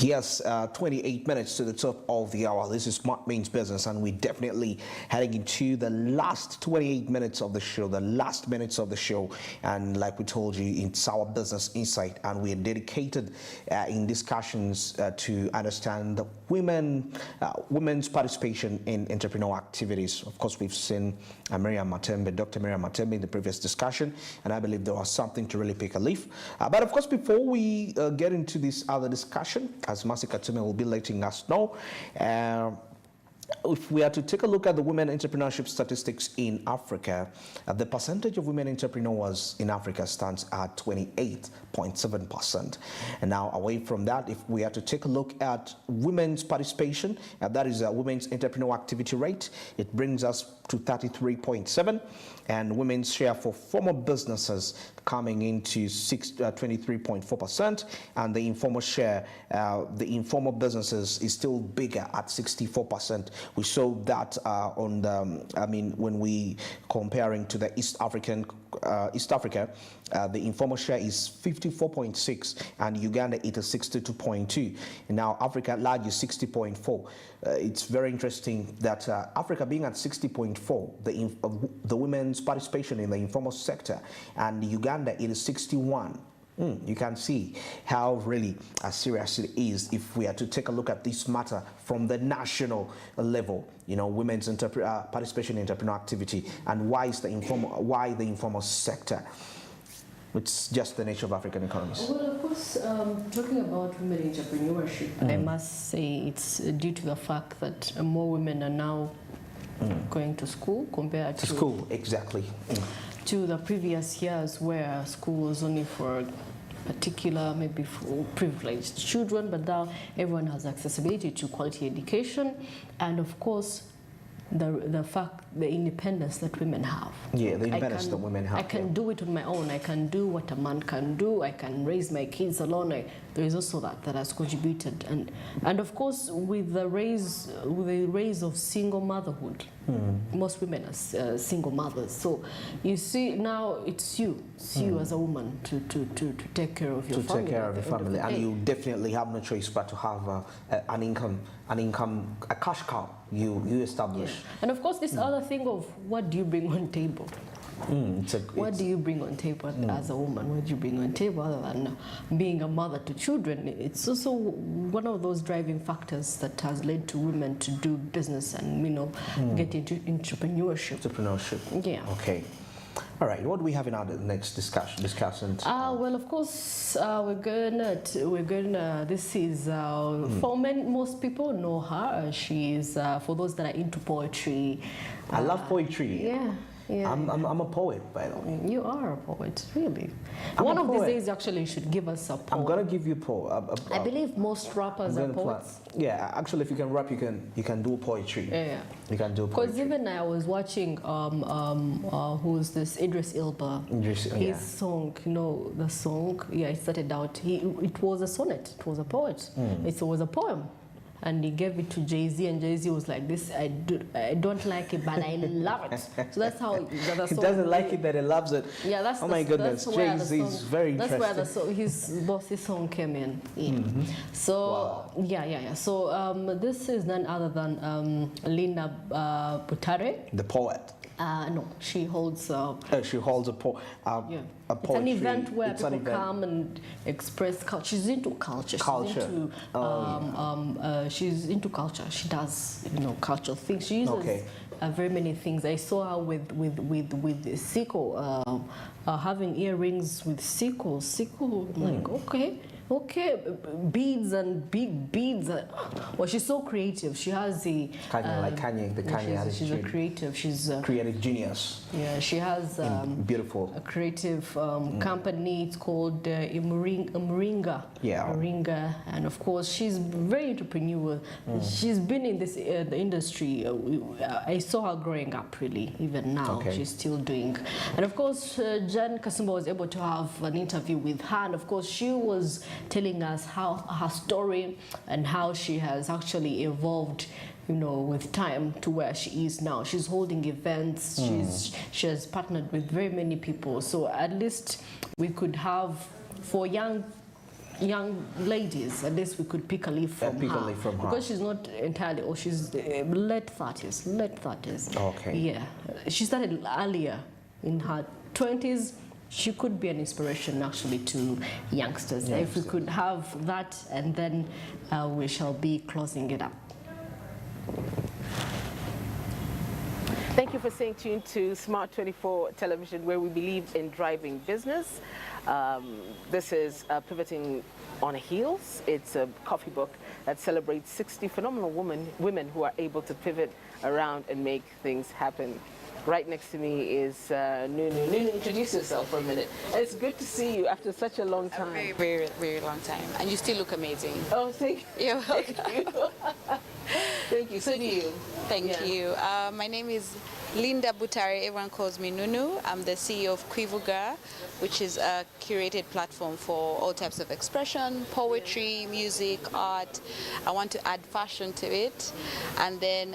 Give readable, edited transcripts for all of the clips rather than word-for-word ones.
Yes, 28 minutes to the top of the hour. This is Smart Means Business, and we're definitely heading into the last 28 minutes of the show, the last minutes of the show. And like we told you, it's our business insight, and we are dedicated in discussions to understand the women's participation in entrepreneurial activities. Of course, we've seen Dr. Miriam Matembe in the previous discussion, and I believe there was something to really pick a leaf. But of course, before we get into this other discussion, as Masika Tume will be letting us know, if we are to take a look at the women entrepreneurship statistics in Africa, the percentage of women entrepreneurs in Africa stands at 28.7%. And now, away from that, if we are to take a look at women's participation, that is a women's entrepreneurial activity rate, it brings us to 33.7%, and women's share for formal businesses coming into 23.4%, and the informal share, the informal businesses is still bigger at 64%. We saw that on the, when we comparing to the East Africa, the informal share is 54.6, and Uganda it is 62.2. And now Africa at large is 60.4. It's very interesting that Africa being at 60.4, the women's participation in the informal sector, and Uganda it is 61. You can see how really serious it is if we are to take a look at this matter from the national level. You know, women's participation in entrepreneurial activity, and why the informal sector. It's just the nature of African economies. Well, of course, talking about women entrepreneurship, I must say it's due to the fact that more women are now going to school compared to school, exactly. To the previous years where school was only for particular, maybe for privileged children, but now everyone has accessibility to quality education, and of course the independence that women have. Yeah, the independence that women have. I can do it on my own. I can do what a man can do. I can raise my kids alone. There is also that has contributed, and of course with the rise of single motherhood, most women are single mothers. So you see now it's you as a woman to take care of your family. To take care of your family, and you definitely have no choice but to have an income, a cash cow you establish. Yeah. And of course this other thing of what do you bring on table? What do you bring on table as a woman? What do you bring on table other than being a mother to children? It's also one of those driving factors that has led to women to do business and get into entrepreneurship. Yeah. Okay. All right. What do we have in our next discussion? Well, of course, we're gonna. This is for most people know her. She is for those that are into poetry. I love poetry. Yeah. Yeah. I'm a poet, by the way. You are a poet, really. One of these days, actually, you should give us a poem. I'm gonna give you a poem. I believe most rappers are poets. Yeah, actually, if you can rap, you can do poetry. Yeah, you can do poetry. Because even I was watching who's this Idris Elba? His song, the song. Yeah, it started out. It was a sonnet. It was a poet. It was a poem. And he gave it to Jay-Z, and Jay-Z was like, "This I don't like it, but I love it." So that's how the song. He doesn't like it, but he loves it. Yeah, that's. Oh my goodness, Jay-Z is very interesting. That's where his song came in. Yeah. So wow. Yeah. So this is none other than Linda Butare, the poet. No, she holds. She holds a poetry. It's an event where people come and express culture. She's into culture. She's into culture. She does, cultural things. She uses very many things. I saw her with sickle, having earrings with sickle. Like okay, beads and big beads. Well, she's so creative. She has the Kanye. She's a creative. She's a creative genius. Yeah, she has beautiful a creative company. It's called Moringa. Yeah, Moringa, and of course she's very entrepreneurial. She's been in this the industry. I saw her growing up. Really, even now she's still doing. And of course, Jan Kasumba was able to have an interview with her, and of course she was telling us how her story and how she has actually evolved with time to where she is now. She's holding events. She has partnered with very many people. So at least we could have, for young young ladies, at least we could pick a leaf from her. Because she's not entirely, or she's late 30s. Okay. Yeah. She started earlier in her 20s. She could be an inspiration actually to youngsters. If we could have that, and then we shall be closing it up. Thank you for staying tuned to Smart24 Television, where we believe in driving business. This is Pivoting on Heels. It's a coffee book that celebrates 60 phenomenal women who are able to pivot around and make things happen. Right next to me is Nunu. Nunu, introduce yourself for a minute. It's good to see you after such a long time. A very, very, very long time. And you still look amazing. Oh, thank you. You're welcome. Thank you. Thank you. So do you. Thank you. My name is Linda Butare. Everyone calls me Nunu. I'm the CEO of Quivuga, which is a curated platform for all types of expression, poetry, music, art. I want to add fashion to it. And then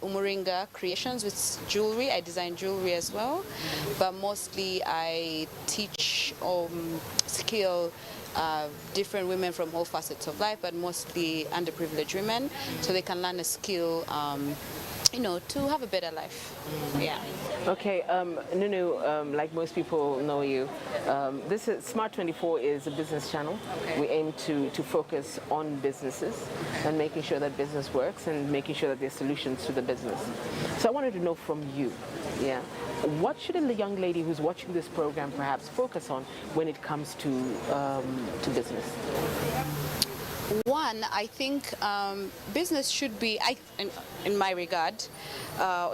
Umuringa Creations with jewelry. I design jewelry as well. But mostly I teach skill different women from all facets of life, but mostly underprivileged women, so they can learn a skill, you know, to have a better life. Yeah. Okay, Nunu, like most people know you, this is Smart24 is a business channel. We aim to focus on businesses and making sure that business works and making sure that there's solutions to the business. So I wanted to know from you, what should a young lady who's watching this program perhaps focus on when it comes to business? One, I think business should be, in my regard,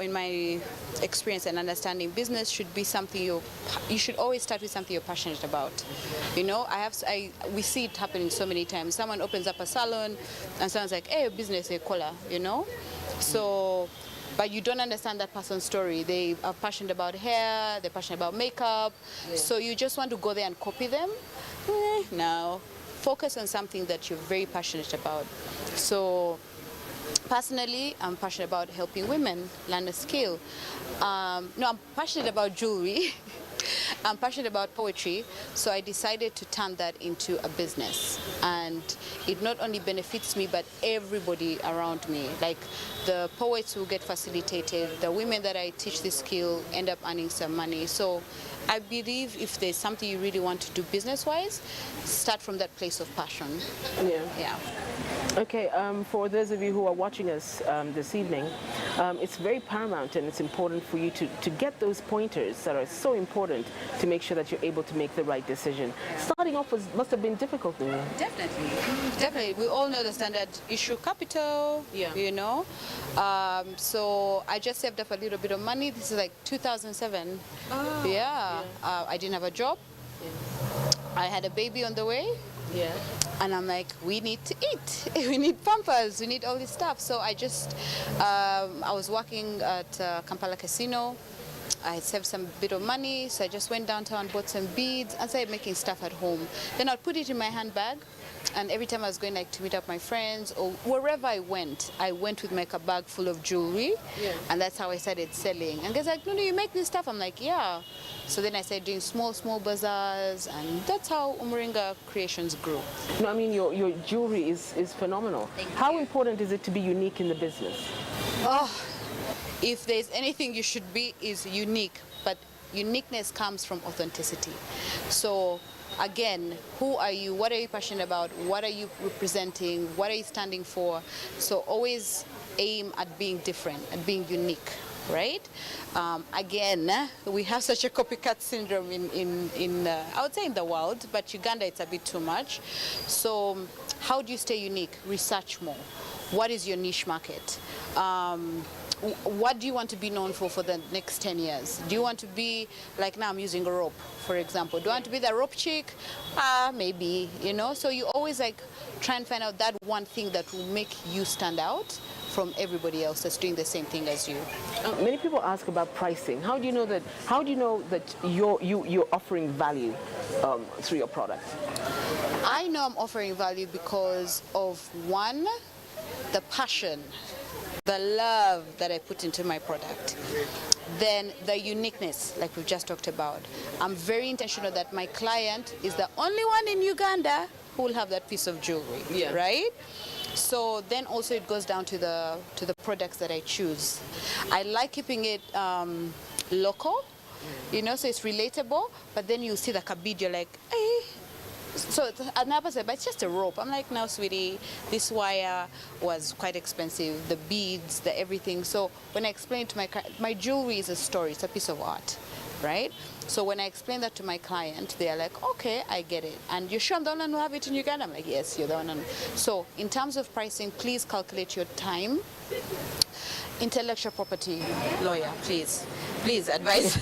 in my experience and understanding, business should be something you should always start with something you're passionate about. You know, we see it happening so many times. Someone opens up a salon and someone's like, hey, business, a cola, you know? So, but you don't understand that person's story. They are passionate about hair, they're passionate about makeup, so you just want to go there and copy them? No. Focus on something that you're very passionate about. So personally, I'm passionate about helping women learn a skill. No, I'm passionate about jewelry. I'm passionate about poetry, so I decided to turn that into a business. And it not only benefits me, but everybody around me. Like the poets who get facilitated, the women that I teach this skill end up earning some money. So I believe if there's something you really want to do business-wise, start from that place of passion. Yeah. Okay, for those of you who are watching us this evening, it's very paramount and it's important for you to get those pointers that are so important to make sure that you're able to make the right decision. Starting off must have been difficult. Definitely. Definitely. We all know the standard issue capital, you know. So I just saved up a little bit of money. This is like 2007. Oh. I didn't have a job. I had a baby on the way. And I'm like, we need to eat. We need Pampers. We need all this stuff. So I just, I was working at Kampala Casino. I had saved some bit of money, so I just went downtown, bought some beads, and started making stuff at home. Then I'd put it in my handbag, and every time I was going like to meet up my friends or wherever I went with like a bag full of jewelry, and that's how I started selling. And guys like, no, you make this stuff? I'm like, yeah. So then I started doing small bazaars, and that's how Umuringa Creations grew. No, I mean your jewelry is phenomenal. How important is it to be unique in the business? Oh, if there's anything you should be, is unique, but uniqueness comes from authenticity. So again, who are you? What are you passionate about? What are you representing? What are you standing for? So always aim at being different, at being unique, right? Again, we have such a copycat syndrome in I would say in the world, but Uganda it's a bit too much. So how do you stay unique? Research more. What is your niche market? What do you want to be known for the next 10 years? Do you want to be, like now I'm using a rope, for example. Do I want to be the rope chick? Maybe, you know? So you always like try and find out that one thing that will make you stand out from everybody else that's doing the same thing as you. Many people ask about pricing. How do you know that? How do you know that you're offering value through your product? I know I'm offering value because of one, the passion the love that I put into my product. Then the uniqueness, like we've just talked about. I'm very intentional that my client is the only one in Uganda who will have that piece of jewelry, right? So then also it goes down to the products that I choose. I like keeping it local, you know, so it's relatable, but then you see the kabid, you're like, hey. So another said, but it's just a rope. I'm like, no, sweetie, this wire was quite expensive, the beads, the everything. So when I explain to my jewelry is a story, it's a piece of art, right? So when I explain that to my client, they're like, okay, I get it. And you're sure I'm the one who have it in Uganda? I'm like, yes, you're the one. So in terms of pricing, please calculate your time. Intellectual property lawyer, please advise.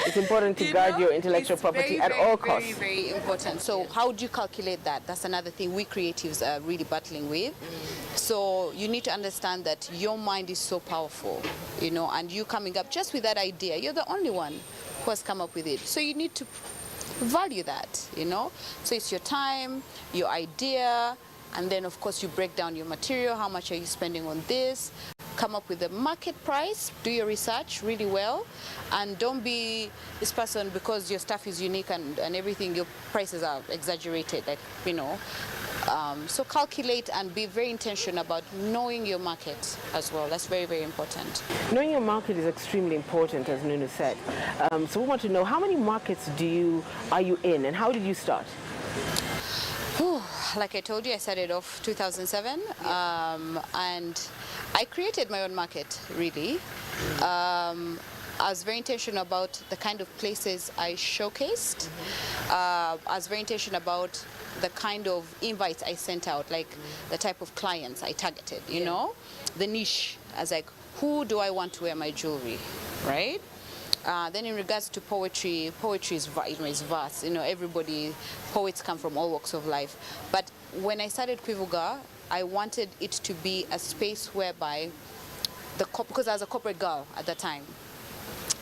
It's important to guard your intellectual property at all costs. Very, very important. So how do you calculate that? That's another thing we creatives are really battling with. So you need to understand that your mind is so powerful, you know, and you coming up just with that idea, you're the only one who has come up with it. So you need to value that, you know. So it's your time, your idea, and then of course you break down your material, how much are you spending on this, come up with the market price, do your research really well, and don't be this person because your stuff is unique and everything, your prices are exaggerated, like, you know. So calculate and be very intentional about knowing your market as well. That's very, very important. Knowing your market is extremely important, as Nunu said. So we want to know, how many markets are you in, and how did you start? Like I told you, I started off 2007, and I created my own market, really. I was very intentional about the kind of places I showcased. I was very intentional about the kind of invites I sent out, like the type of clients I targeted, you know? The niche. I was like, who do I want to wear my jewelry, right? Then in regards to poetry is vast. You know, poets come from all walks of life. But when I started Kwivuga, I wanted it to be a space whereby, because I was a corporate girl at the time,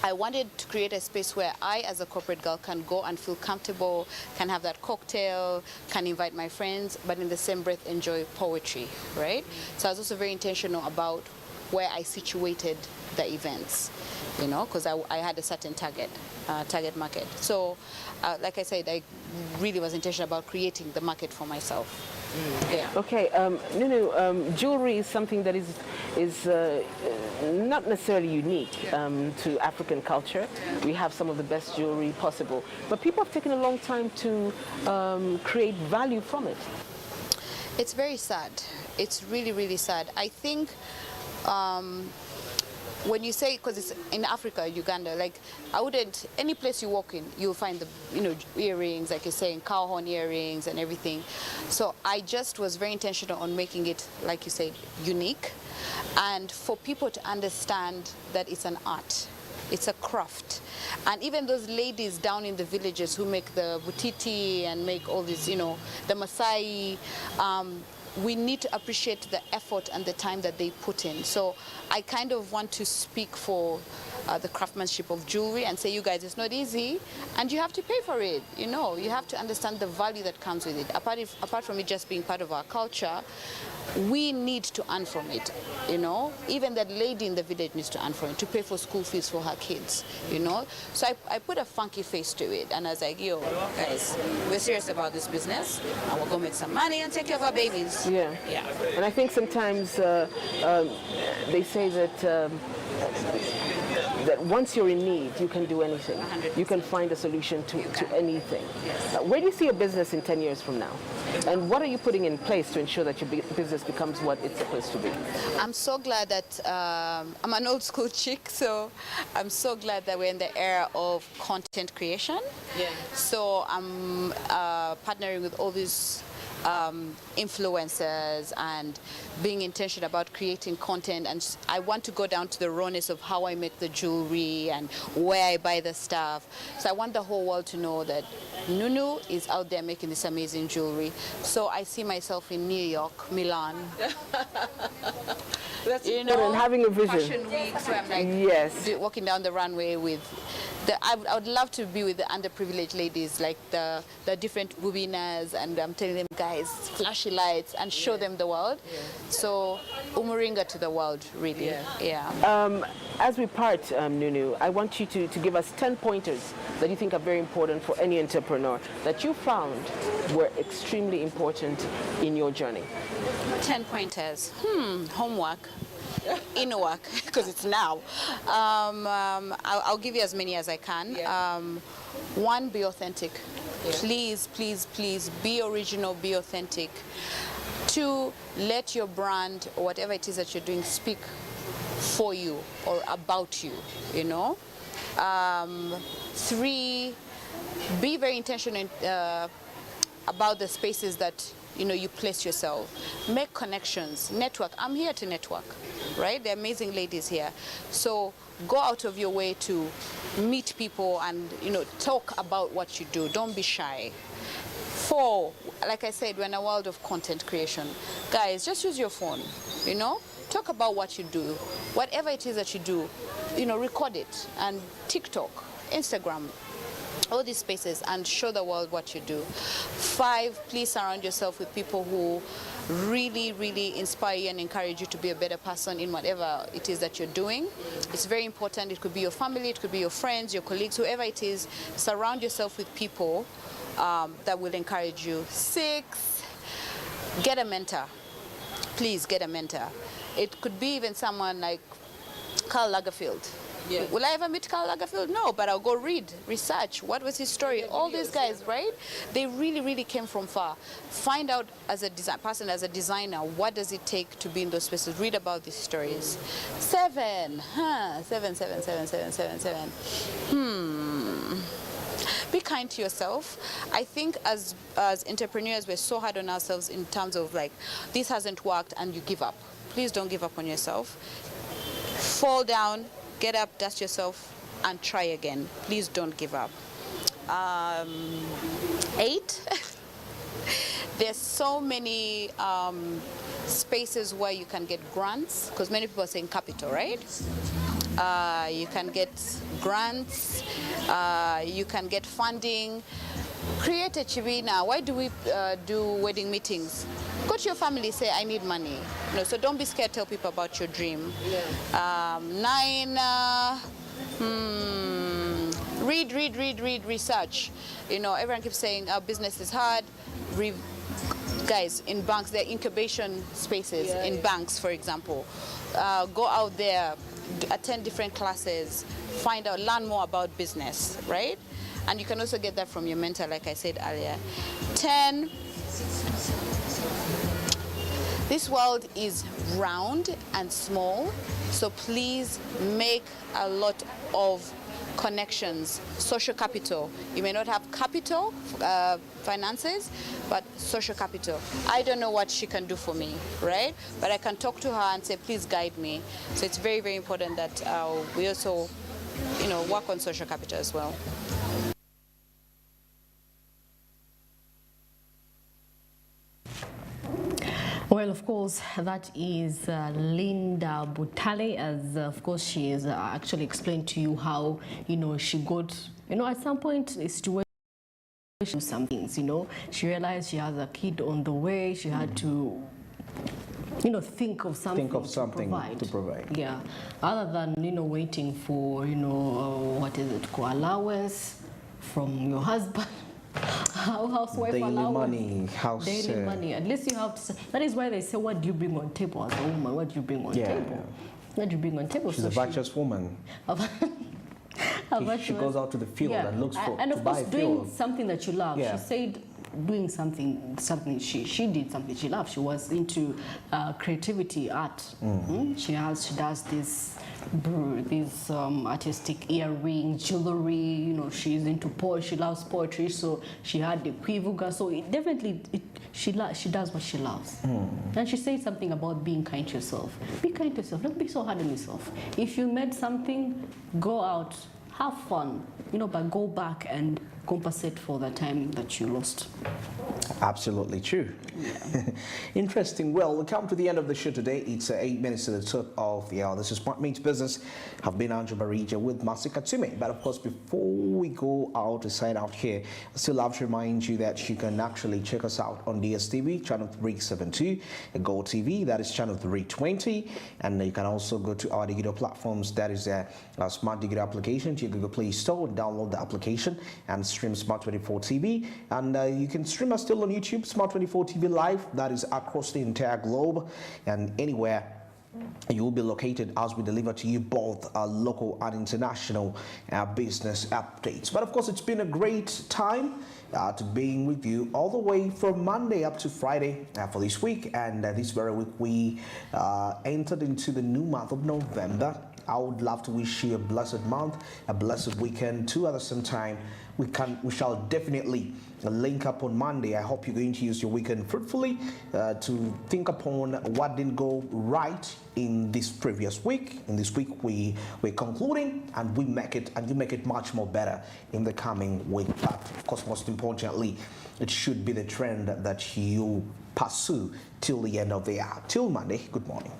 I wanted to create a space where I, as a corporate girl, can go and feel comfortable, can have that cocktail, can invite my friends, but in the same breath enjoy poetry, right? So I was also very intentional about where I situated the events, you know, because I had a certain target market. So, like I said, I really was intentional about creating the market for myself. Yeah. Okay, Nunu, jewelry is something that is not necessarily unique to African culture. We have some of the best jewelry possible, but people have taken a long time to create value from it. It's very sad. It's really, really sad. I think when you say, because it's in Africa, Uganda, like any place you walk in, you'll find the, you know, earrings, like you're saying, cow horn earrings and everything. So I just was very intentional on making it, like you said, unique, and for people to understand that it's an art. It's a craft. And even those ladies down in the villages who make the butiti and make all this, you know, the Maasai, we need to appreciate the effort and the time that they put in. So I kind of want to speak for the craftsmanship of jewelry and say, you guys, it's not easy, and you have to pay for it. You know, you have to understand the value that comes with it. Apart from it just being part of our culture, we need to earn from it, you know. Even that lady in the village needs to earn from it, to pay for school fees for her kids, you know. So I put a funky face to it, and I was like, yo, guys, we're serious about this business, and we're gonna make some money and take care of our babies. Yeah. Yeah. And I think sometimes they say that that once you're in need, you can do anything. 100%. You can find a solution to anything. Yes. Where do you see your business in 10 years from now? And what are you putting in place to ensure that your business becomes what it's supposed to be? I'm so glad that I'm an old school chick, so I'm so glad that we're in the era of content creation. Yeah. So I'm partnering with all these influencers and being intentional about creating content, and I want to go down to the rawness of how I make the jewelry and where I buy the stuff. So I want the whole world to know that Nunu is out there making this amazing jewelry. So I see myself in New York, Milan. That's, you know, and having a vision. Fashion weeks where I'm like, yes, walking down the runway with I would love to be with the underprivileged ladies, like the different bubinas, and I'm telling them, guys, flashy lights, and show them the world. So umuringa to the world, really. As we part, Nunu, I want you to give us 10 pointers that you think are very important for any entrepreneur that you found were extremely important in your journey. 10 pointers. Homework. Inner work, because it's now. I'll give you as many as I can. One, be authentic. Please, please, please, be original, be authentic. Two, let your brand, or whatever it is that you're doing, speak for you or about you, you know. Three, be very intentional about the spaces that you place yourself. Make connections, network. I'm here to network, right? There are amazing ladies here. So go out of your way to meet people and, talk about what you do. Don't be shy. Four, like I said, we're in a world of content creation. Guys, just use your phone, talk about what you do. Whatever it is that you do, record it. And TikTok, Instagram, all these spaces, and show the world what you do. Five, please surround yourself with people who really, really inspire you and encourage you to be a better person in whatever it is that you're doing. It's very important. It could be your family, it could be your friends, your colleagues, whoever it is. Surround yourself with people that will encourage you. Six, get a mentor. Please get a mentor. It could be even someone like Karl Lagerfeld. Will I ever meet Karl Lagerfeld? No, but I'll go read, research. What was his story? All these guys, right? They really, really came from far. Find out as a as a designer, what does it take to be in those spaces? Read about these stories. Seven. Be kind to yourself. I think as entrepreneurs, we're so hard on ourselves in terms of like, this hasn't worked and you give up. Please don't give up on yourself. Fall down, get up, dust yourself, and try again. Please don't give up. 8, there's so many spaces where you can get grants, because many people are saying capital, right? You can get grants, you can get funding. Create a chibina. Why do we do wedding meetings? Go to your family, say, I need money. So don't be scared, tell people about your dream. 9, read, research. Everyone keeps saying our business is hard. Guys, in banks, there are incubation spaces in banks, for example. Go out there, attend different classes, find out, learn more about business, right? And you can also get that from your mentor, like I said earlier. 10, this world is round and small, so please make a lot of connections, social capital. You may not have capital, finances, but social capital. I don't know what she can do for me, right? But I can talk to her and say, please guide me. So it's very, very important that we also, work on social capital as well. Well, of course, that is Linda Butale, as of course she is actually explained to you how, she got, at some point, a situation, some things, she realized she has a kid on the way, she had to, think of something, to provide. Yeah, other than, waiting for, what is it, allowance from your husband. Housewife daily allowance, money, daily money. At least you have to. That is why they say, "What do you bring on table as a woman? What do you bring on table? What do you bring on table?" She's a virtuous woman. She goes out to the field and looks for and of course doing something that you love. Yeah. She said doing something she did something she loved. She was into creativity, art. She does this artistic earrings, jewelry. She's into poetry. She loves poetry, so she had the quivuga. So it definitely she does what she loves. And she said something about being kind to yourself. Be kind to yourself. Don't be so hard on yourself. If you made something, go out, have fun. But go back and compensate for the time that you lost. Absolutely true. Yeah. Interesting. Well, we come to the end of the show today. It's 8 minutes to the top of the hour. This is Smart Business. I've been Andrew Barija with Masi Katsume. But of course, before we go out to sign out here, I still have to remind you that you can actually check us out on DSTV, channel 372, Go TV, that is channel 320. And you can also go to our digital platforms, that is a smart digital application, to your Google Play Store, and download the application and stream Smart24 TV. And you can stream us still on YouTube, Smart24 TV Live, that is across the entire globe and anywhere you will be located as we deliver to you both local and international business updates. But of course, it's been a great time to being with you all the way from Monday up to Friday for this week. And this very week we entered into the new month of November. I would love to wish you a blessed month, a blessed weekend too. At the same time, we shall definitely link up on Monday. I hope you're going to use your weekend fruitfully to think upon what didn't go right in this previous week. In this week, we're concluding, and we make it much more better in the coming week. But of course, most importantly, it should be the trend that you pursue till the end of the year. Till Monday, good morning.